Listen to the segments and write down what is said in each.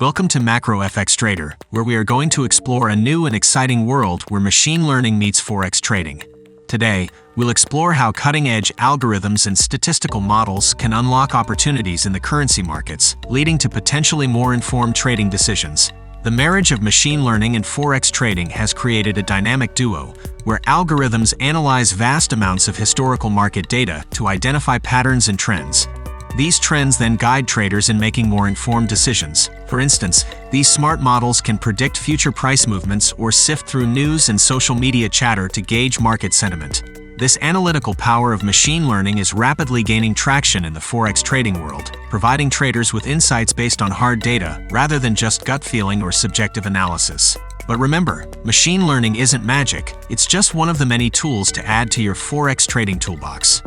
Welcome to Forex Trader, where we are going to explore a new and exciting world where machine learning meets Forex trading. Today, we'll explore how cutting-edge algorithms and statistical models can unlock opportunities in the currency markets, leading to potentially more informed trading decisions. The marriage of machine learning and Forex trading has created a dynamic duo, where algorithms analyze vast amounts of historical market data to identify patterns and trends. These trends then guide traders in making more informed decisions. For instance, these smart models can predict future price movements or sift through news and social media chatter to gauge market sentiment. This analytical power of machine learning is rapidly gaining traction in the Forex trading world, providing traders with insights based on hard data rather than just gut feeling or subjective analysis. But remember, machine learning isn't magic, it's just one of the many tools to add to your Forex trading toolbox.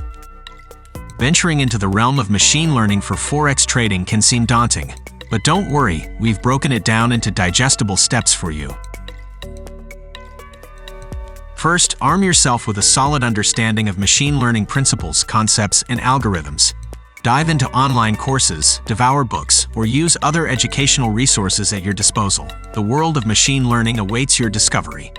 Venturing into the realm of machine learning for Forex trading can seem daunting, but don't worry, we've broken it down into digestible steps for you. First, arm yourself with a solid understanding of machine learning principles, concepts, and algorithms. Dive into online courses, devour books, or use other educational resources at your disposal. The world of machine learning awaits your discovery.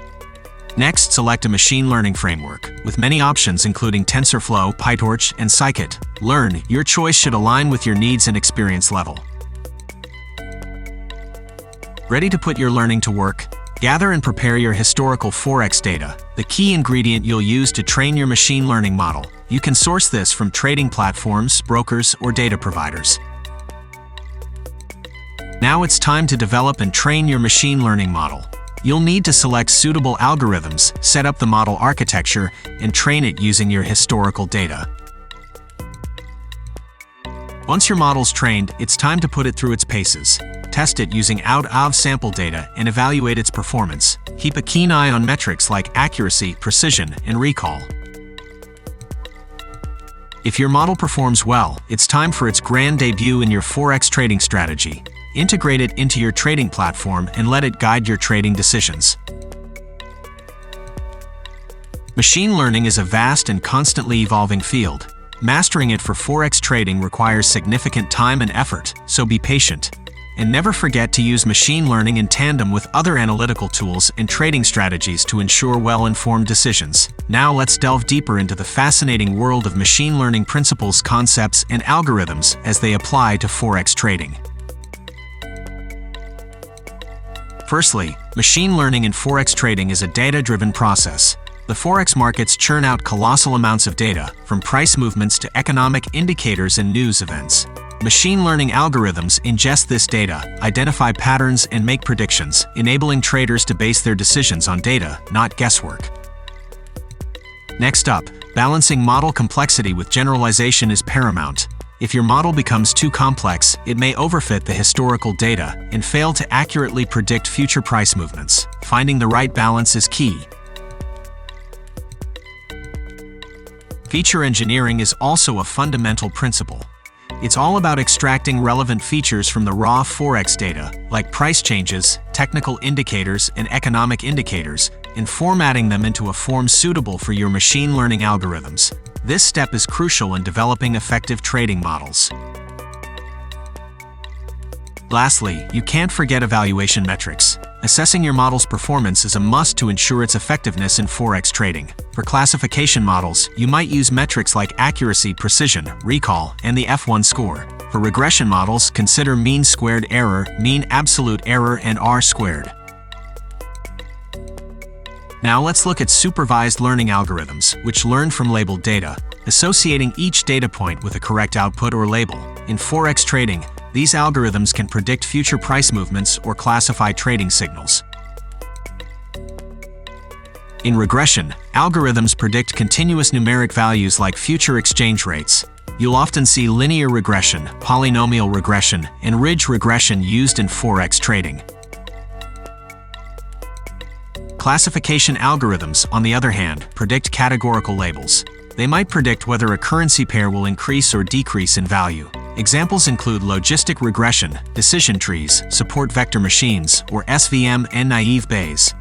Next, select a machine learning framework. With many options including TensorFlow, PyTorch, and Scikit-Learn, your choice should align with your needs and experience level. Ready to put your learning to work? Gather and prepare your historical Forex data, the key ingredient you'll use to train your machine learning model. You can source this from trading platforms, brokers, or data providers. Now it's time to develop and train your machine learning model. You'll need to select suitable algorithms, set up the model architecture, and train it using your historical data. Once your model's trained, it's time to put it through its paces. Test it using out-of sample data and evaluate its performance. Keep a keen eye on metrics like accuracy, precision, and recall. If your model performs well, it's time for its grand debut in your Forex trading strategy. Integrate it into your trading platform and let it guide your trading decisions. Machine learning is a vast and constantly evolving field. Mastering it for Forex trading requires significant time and effort, so be patient. And never forget to use machine learning in tandem with other analytical tools and trading strategies to ensure well-informed decisions. Now let's delve deeper into the fascinating world of machine learning principles, concepts, and algorithms as they apply to Forex trading. Firstly, machine learning in Forex trading is a data-driven process. The Forex markets churn out colossal amounts of data, from price movements to economic indicators and news events. Machine learning algorithms ingest this data, identify patterns, and make predictions, enabling traders to base their decisions on data, not guesswork. Next up, balancing model complexity with generalization is paramount. If your model becomes too complex, it may overfit the historical data and fail to accurately predict future price movements. Finding the right balance is key. Feature engineering is also a fundamental principle. It's all about extracting relevant features from the raw Forex data, like price changes, technical indicators, and economic indicators, and formatting them into a form suitable for your machine learning algorithms. This step is crucial in developing effective trading models. Lastly, you can't forget evaluation metrics. Assessing your model's performance is a must to ensure its effectiveness in Forex trading. For classification models, you might use metrics like accuracy, precision, recall, and the F1 score. For regression models, consider mean squared error, mean absolute error, and R-squared. Now let's look at supervised learning algorithms, which learn from labeled data, associating each data point with a correct output or label. In Forex trading, these algorithms can predict future price movements or classify trading signals. In regression, algorithms predict continuous numeric values like future exchange rates. You'll often see linear regression, polynomial regression, and ridge regression used in Forex trading. Classification algorithms, on the other hand, predict categorical labels. They might predict whether a currency pair will increase or decrease in value. Examples include logistic regression, decision trees, support vector machines, or SVM and naive Bayes.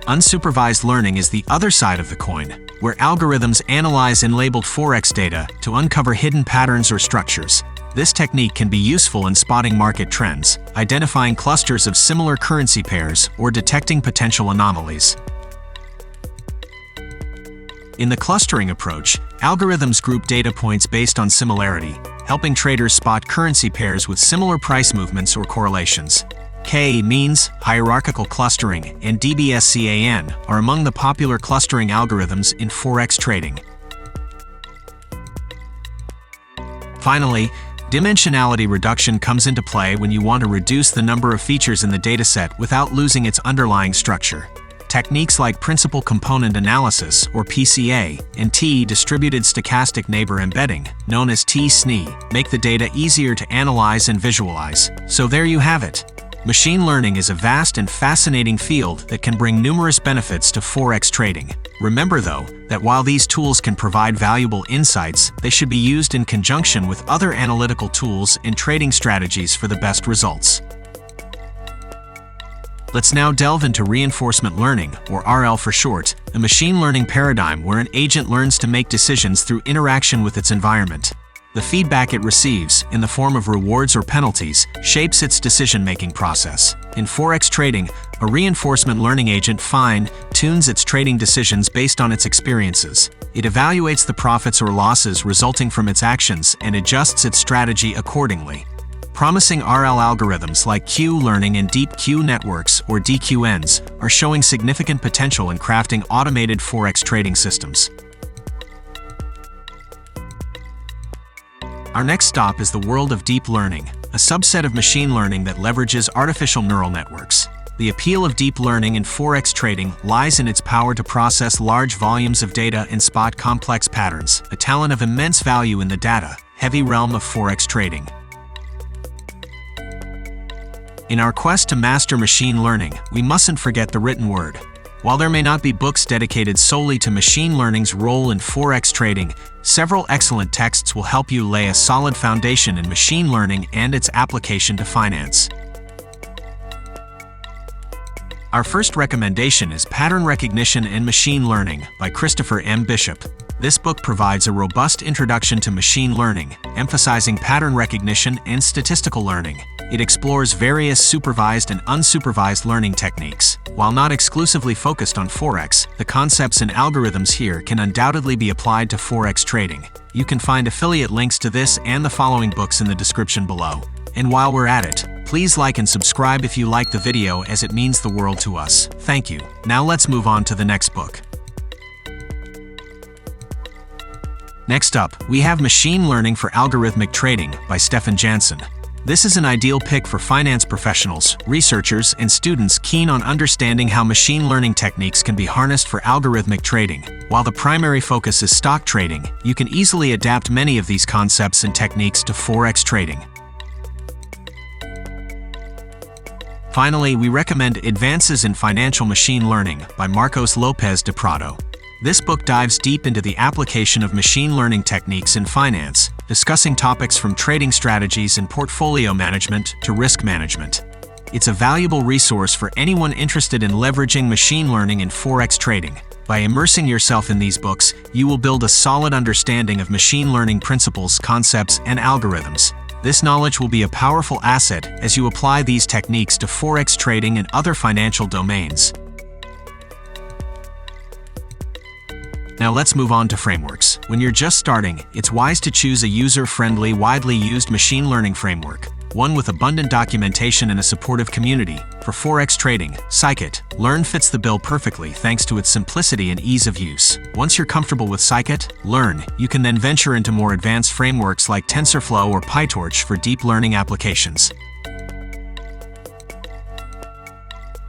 Unsupervised learning is the other side of the coin, where algorithms analyze and labeled Forex data to uncover hidden patterns or structures. This technique can be useful in spotting market trends, identifying clusters of similar currency pairs, or detecting potential anomalies. In the clustering approach, algorithms group data points based on similarity, helping traders spot currency pairs with similar price movements or correlations. K-means, hierarchical clustering, and DBSCAN are among the popular clustering algorithms in Forex trading. Finally, dimensionality reduction comes into play when you want to reduce the number of features in the dataset without losing its underlying structure. Techniques like principal component analysis, or PCA, and T-distributed stochastic neighbor embedding, known as T-SNE, make the data easier to analyze and visualize. So there you have it. Machine learning is a vast and fascinating field that can bring numerous benefits to Forex trading. Remember, though, that while these tools can provide valuable insights, they should be used in conjunction with other analytical tools and trading strategies for the best results. Let's now delve into reinforcement learning, or RL for short, a machine learning paradigm where an agent learns to make decisions through interaction with its environment. The feedback it receives, in the form of rewards or penalties, shapes its decision-making process. In Forex trading, a reinforcement learning agent fine-tunes its trading decisions based on its experiences. It evaluates the profits or losses resulting from its actions and adjusts its strategy accordingly. Promising RL algorithms like Q-learning and deep Q networks, or DQNs, are showing significant potential in crafting automated Forex trading systems. Our next stop is the world of deep learning, a subset of machine learning that leverages artificial neural networks. The appeal of deep learning in Forex trading lies in its power to process large volumes of data and spot complex patterns, a talent of immense value in the data-heavy realm of Forex trading. In our quest to master machine learning, we mustn't forget the written word. While there may not be books dedicated solely to machine learning's role in Forex trading, several excellent texts will help you lay a solid foundation in machine learning and its application to finance. Our first recommendation is Pattern Recognition and Machine Learning by Christopher M. Bishop. This book provides a robust introduction to machine learning, emphasizing pattern recognition and statistical learning. It explores various supervised and unsupervised learning techniques. While not exclusively focused on Forex, the concepts and algorithms here can undoubtedly be applied to Forex trading. You can find affiliate links to this and the following books in the description below. And while we're at it, please like and subscribe if you like the video, as it means the world to us. Thank you. Now let's move on to the next book. Next up, we have Machine Learning for Algorithmic Trading by Stefan Jansen. This is an ideal pick for finance professionals, researchers, and students keen on understanding how machine learning techniques can be harnessed for algorithmic trading. While the primary focus is stock trading, you can easily adapt many of these concepts and techniques to Forex trading. Finally, we recommend Advances in Financial Machine Learning by Marcos Lopez de Prado. This book dives deep into the application of machine learning techniques in finance, discussing topics from trading strategies and portfolio management to risk management. It's a valuable resource for anyone interested in leveraging machine learning in Forex trading. By immersing yourself in these books, you will build a solid understanding of machine learning principles, concepts, and algorithms. This knowledge will be a powerful asset as you apply these techniques to Forex trading and other financial domains. Now let's move on to frameworks. When you're just starting, it's wise to choose a user-friendly, widely used machine learning framework, one with abundant documentation and a supportive community. For Forex trading, Scikit-Learn fits the bill perfectly thanks to its simplicity and ease of use. Once you're comfortable with Scikit-Learn, you can then venture into more advanced frameworks like TensorFlow or PyTorch for deep learning applications.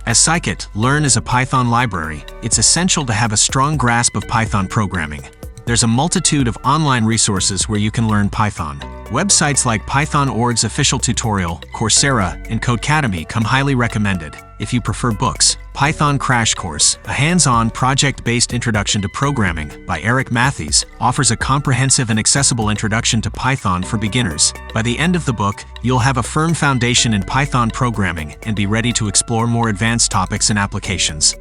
As Scikit-Learn is a Python library, it's essential to have a strong grasp of Python programming. There's a multitude of online resources where you can learn Python. Websites like Python.org's official tutorial, Coursera, and Codecademy come highly recommended. If you prefer books, Python Crash Course, a hands-on, project-based introduction to programming by Eric Matthews, offers a comprehensive and accessible introduction to Python for beginners. By the end of the book, you'll have a firm foundation in Python programming and be ready to explore more advanced topics and applications.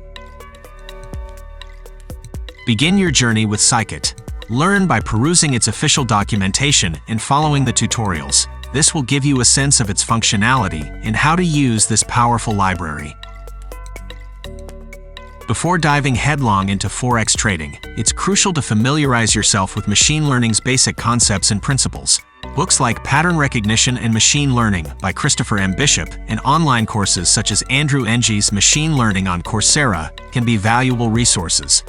Begin your journey with Scikit-Learn by perusing its official documentation and following the tutorials. This will give you a sense of its functionality and how to use this powerful library. Before diving headlong into Forex trading, it's crucial to familiarize yourself with machine learning's basic concepts and principles. Books like Pattern Recognition and Machine Learning by Christopher M. Bishop and online courses such as Andrew Ng's Machine Learning on Coursera can be valuable resources.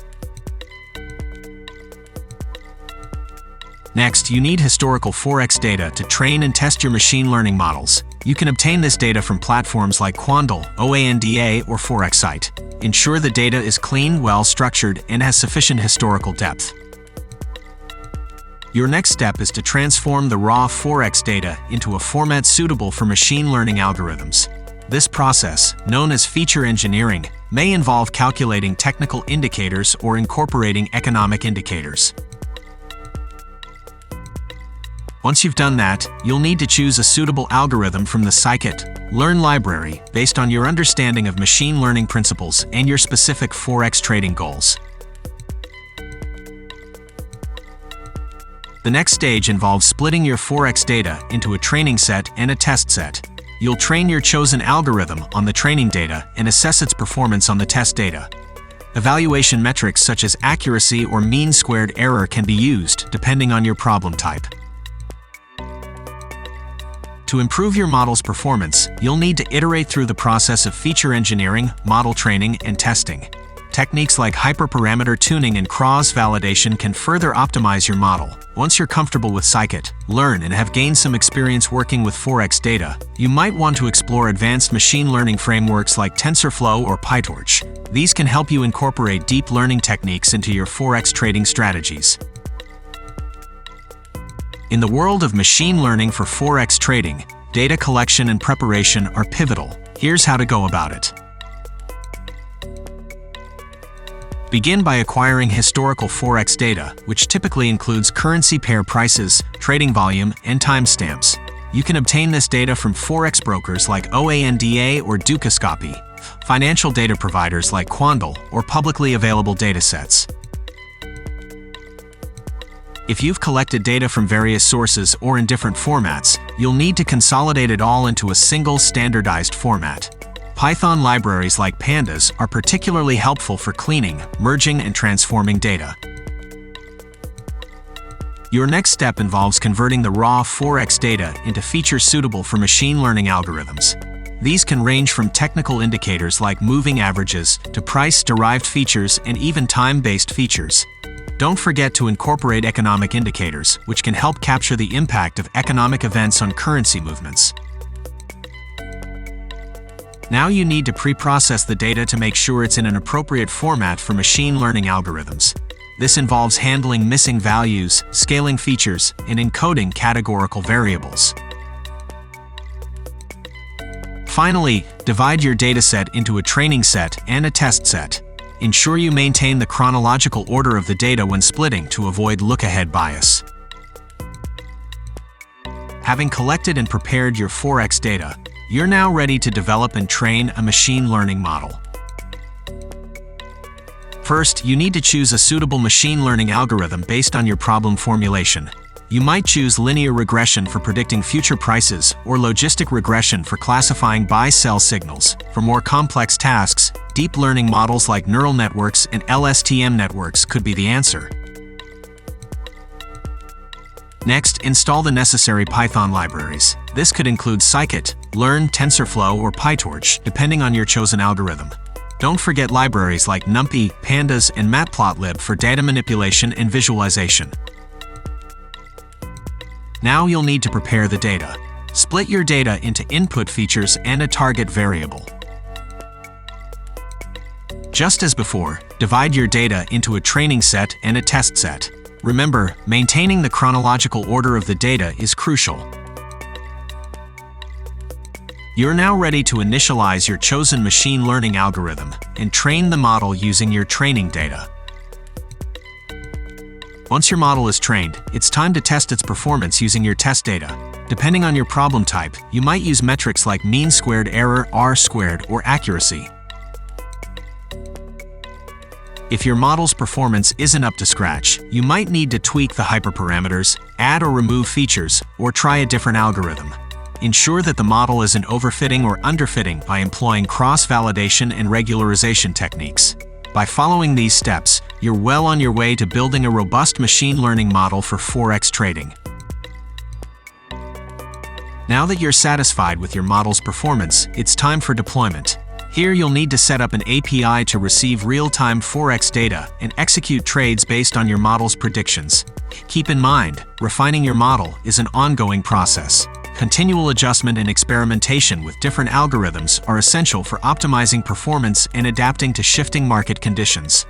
Next, you need historical Forex data to train and test your machine learning models. You can obtain this data from platforms like Quandl, OANDA, or ForexSite. Ensure the data is clean, well-structured, and has sufficient historical depth. Your next step is to transform the raw Forex data into a format suitable for machine learning algorithms. This process, known as feature engineering, may involve calculating technical indicators or incorporating economic indicators. Once you've done that, you'll need to choose a suitable algorithm from the Scikit-Learn library based on your understanding of machine learning principles and your specific Forex trading goals. The next stage involves splitting your Forex data into a training set and a test set. You'll train your chosen algorithm on the training data and assess its performance on the test data. Evaluation metrics such as accuracy or mean squared error can be used depending on your problem type. To improve your model's performance, you'll need to iterate through the process of feature engineering, model training, and testing. Techniques like hyperparameter tuning and cross-validation can further optimize your model. Once you're comfortable with Scikit-Learn and have gained some experience working with Forex data, you might want to explore advanced machine learning frameworks like TensorFlow or PyTorch. These can help you incorporate deep learning techniques into your Forex trading strategies. In the world of machine learning for Forex trading, data collection and preparation are pivotal. Here's how to go about it. Begin by acquiring historical Forex data, which typically includes currency pair prices, trading volume, and timestamps. You can obtain this data from Forex brokers like OANDA or Dukascopy, financial data providers like Quandl, or publicly available datasets. If you've collected data from various sources or in different formats, you'll need to consolidate it all into a single standardized format. Python libraries like Pandas are particularly helpful for cleaning, merging, and transforming data. Your next step involves converting the raw Forex data into features suitable for machine learning algorithms. These can range from technical indicators like moving averages to price-derived features and even time-based features. Don't forget to incorporate economic indicators, which can help capture the impact of economic events on currency movements. Now you need to pre-process the data to make sure it's in an appropriate format for machine learning algorithms. This involves handling missing values, scaling features, and encoding categorical variables. Finally, divide your dataset into a training set and a test set. Ensure you maintain the chronological order of the data when splitting to avoid look-ahead bias. Having collected and prepared your Forex data, you're now ready to develop and train a machine learning model. First, you need to choose a suitable machine learning algorithm based on your problem formulation. You might choose linear regression for predicting future prices or logistic regression for classifying buy-sell signals. For more complex tasks, deep learning models like neural networks and LSTM networks could be the answer. Next, install the necessary Python libraries. This could include Scikit-Learn, TensorFlow, or PyTorch, depending on your chosen algorithm. Don't forget libraries like NumPy, Pandas, and Matplotlib for data manipulation and visualization. Now you'll need to prepare the data. Split your data into input features and a target variable. Just as before, divide your data into a training set and a test set. Remember, maintaining the chronological order of the data is crucial. You're now ready to initialize your chosen machine learning algorithm and train the model using your training data. Once your model is trained, it's time to test its performance using your test data. Depending on your problem type, you might use metrics like mean squared error, R squared, or accuracy. If your model's performance isn't up to scratch, you might need to tweak the hyperparameters, add or remove features, or try a different algorithm. Ensure that the model isn't overfitting or underfitting by employing cross-validation and regularization techniques. By following these steps, you're well on your way to building a robust machine learning model for Forex trading. Now that you're satisfied with your model's performance, it's time for deployment. Here you'll need to set up an API to receive real-time Forex data and execute trades based on your model's predictions. Keep in mind, refining your model is an ongoing process. Continual adjustment and experimentation with different algorithms are essential for optimizing performance and adapting to shifting market conditions.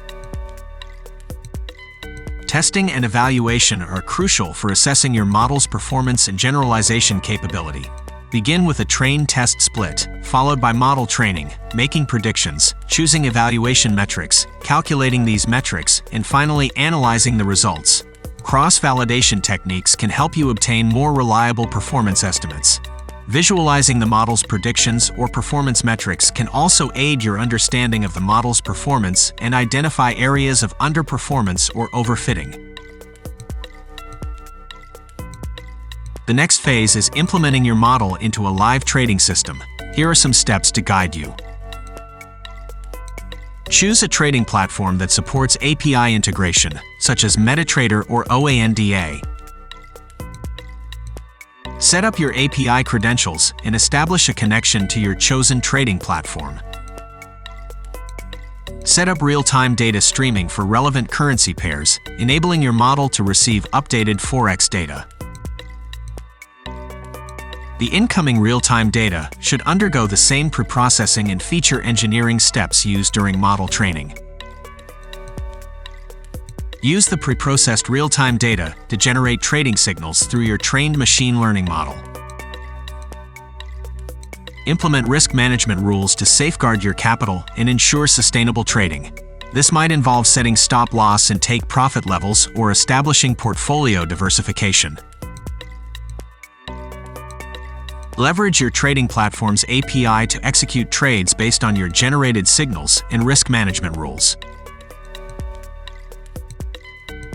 Testing and evaluation are crucial for assessing your model's performance and generalization capability. Begin with a train-test split, followed by model training, making predictions, choosing evaluation metrics, calculating these metrics, and finally analyzing the results. Cross-validation techniques can help you obtain more reliable performance estimates. Visualizing the model's predictions or performance metrics can also aid your understanding of the model's performance and identify areas of underperformance or overfitting. The next phase is implementing your model into a live trading system. Here are some steps to guide you. Choose a trading platform that supports API integration, such as MetaTrader or OANDA. Set up your API credentials and establish a connection to your chosen trading platform. Set up real-time data streaming for relevant currency pairs, enabling your model to receive updated Forex data. The incoming real-time data should undergo the same preprocessing and feature engineering steps used during model training. Use the preprocessed real-time data to generate trading signals through your trained machine learning model. Implement risk management rules to safeguard your capital and ensure sustainable trading. This might involve setting stop-loss and take-profit levels or establishing portfolio diversification. Leverage your trading platform's API to execute trades based on your generated signals and risk management rules.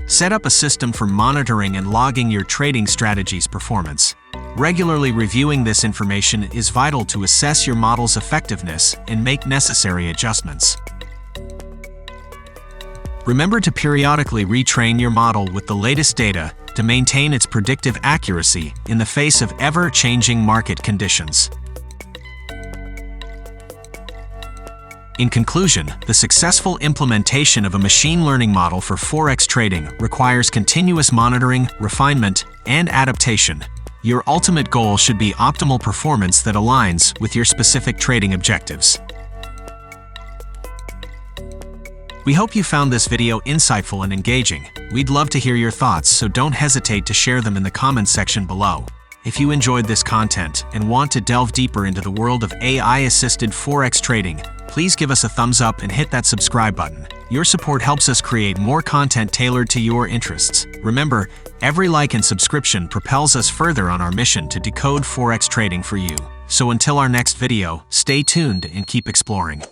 Set up a system for monitoring and logging your trading strategy's performance. Regularly reviewing this information is vital to assess your model's effectiveness and make necessary adjustments. Remember to periodically retrain your model with the latest data to maintain its predictive accuracy in the face of ever-changing market conditions. In conclusion, the successful implementation of a machine learning model for Forex trading requires continuous monitoring, refinement, and adaptation. Your ultimate goal should be optimal performance that aligns with your specific trading objectives. We hope you found this video insightful and engaging. We'd love to hear your thoughts, so don't hesitate to share them in the comments section below. If you enjoyed this content and want to delve deeper into the world of AI-assisted Forex trading, please give us a thumbs up and hit that subscribe button. Your support helps us create more content tailored to your interests. Remember, every like and subscription propels us further on our mission to decode Forex trading for you. So until our next video, stay tuned and keep exploring.